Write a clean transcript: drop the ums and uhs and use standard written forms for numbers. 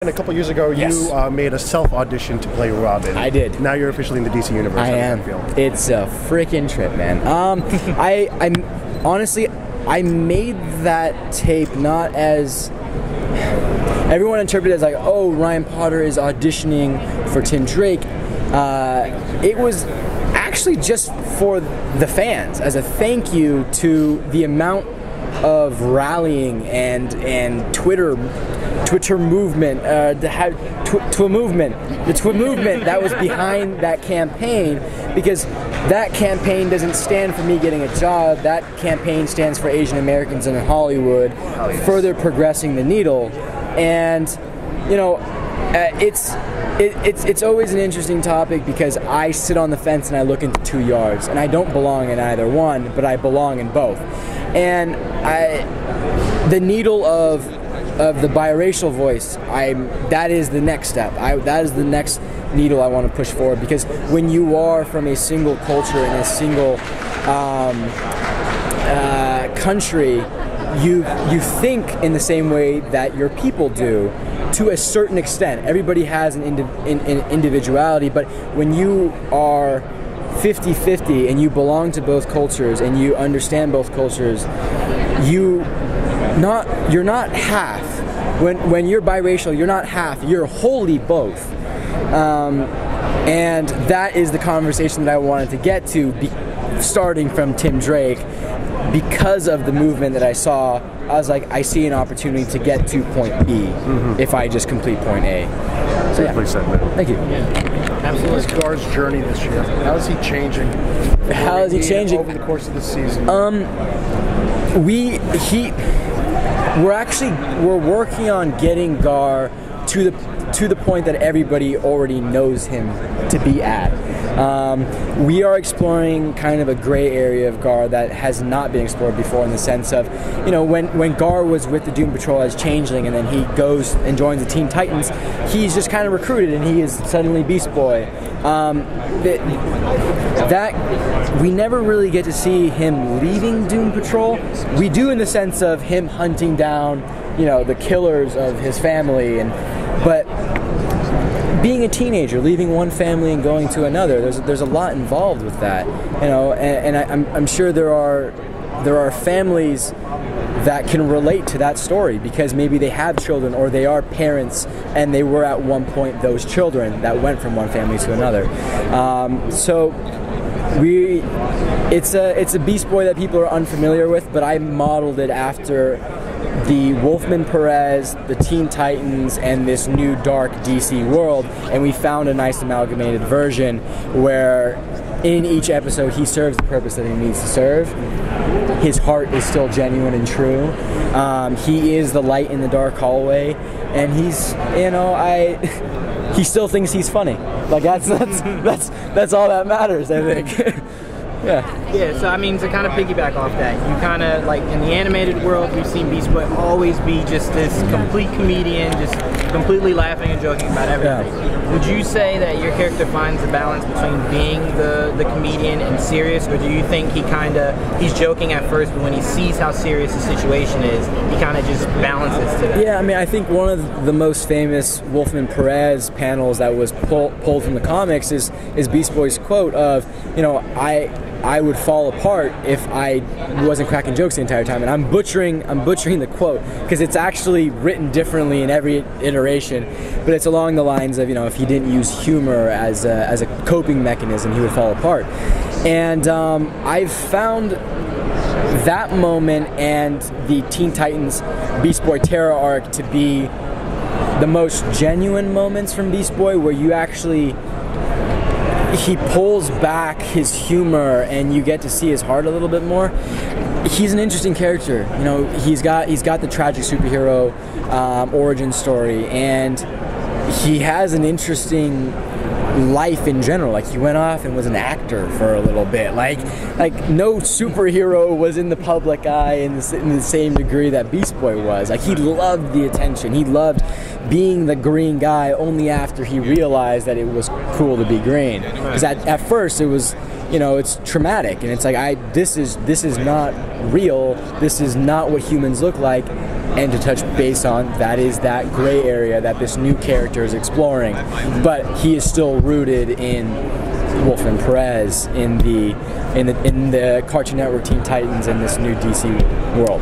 And a couple years ago, Yes. you made a self-audition to play Robin. I did. Now you're officially in the DC universe. I How does am. that feel? It's a freaking trip, man. I'm honestly, I made that tape not as everyone interpreted it as like, oh, Ryan Potter is auditioning for Tim Drake. It was actually just for the fans as a thank you to the amount of rallying and Twitter movement, the Twi movement that was behind that campaign, because that campaign doesn't stand for me getting a job. That campaign stands for Asian Americans in Hollywood, further progressing the needle. And you know, it's always an interesting topic because I sit on the fence and I look into 2 yards, and I don't belong in either one, but I belong in both. And the needle of the biracial voice, that is the next step. That is the next needle I want to push forward, because when you are from a single culture in a single country, you think in the same way that your people do, to a certain extent. Everybody has an individuality, but when you are 50-50 and you belong to both cultures and you understand both cultures, you're not half. When you're biracial, you're not half, you're wholly both. And that is the conversation that I wanted to get to, starting from Tim Drake. Because of the movement that I saw, I was like, I see an opportunity to get to point B if I just complete point A. So yeah. Said, man. Thank you. Absolutely. What's Gar's journey this year? How is he changing? How is he changing? Over the course of the season? We're working on getting Gar to the point that everybody already knows him to be at. We are exploring kind of a gray area of Gar that has not been explored before, in the sense of, you know, when Gar was with the Doom Patrol as Changeling and then he goes and joins the Teen Titans, he's just kind of recruited and he is suddenly Beast Boy. That we never really get to see him leaving Doom Patrol. We do in the sense of him hunting down, you know, the killers of his family, but being a teenager, leaving one family and going to another, there's a lot involved with that, you know, and I'm sure there are families that can relate to that story, because maybe they have children or they are parents and they were at one point those children that went from one family to another. So it's a Beast Boy that people are unfamiliar with, but I modeled it after the Wolfman Perez, the Teen Titans, and this new dark DC world, and we found a nice amalgamated version where in each episode he serves the purpose that he needs to serve. His heart is still genuine and true. He is the light in the dark hallway, and he's, you know, he still thinks he's funny. Like that's all that matters, I think. Yeah. Yeah, so I mean, to kind of piggyback off that, you kind of, like, in the animated world, we've seen Beast Boy always be just this complete comedian, just completely laughing and joking about everything. Yeah. Would you say that your character finds the balance between being the comedian and serious, or do you think he's joking at first, but when he sees how serious the situation is, he kind of just balances to that? Yeah, I mean, I think one of the most famous Wolfman Perez panels that was pulled from the comics is Beast Boy's quote of, you know, I would fall apart if I wasn't cracking jokes the entire time, and I'm butchering the quote because it's actually written differently in every iteration, but it's along the lines of, you know, if he didn't use humor as a coping mechanism, he would fall apart. And I've found that moment and the Teen Titans Beast Boy Terror arc to be the most genuine moments from Beast Boy, where you actually, he pulls back his humor and you get to see his heart a little bit more. He's an interesting character, you know. He's got the tragic superhero origin story, and he has an interesting life in general. Like, he went off and was an actor for a little bit. Like no superhero was in the public eye in the same degree that Beast Boy was. Like, he loved the attention. He loved being the green guy only after he realized that it was cool to be green. Because at first it was it's traumatic, and it's like this is not real. This is not what humans look like. And to touch base on, that is that gray area that this new character is exploring, but he is still rooted in Wolfman Perez, in the Cartoon Network Teen Titans, and this new DC world.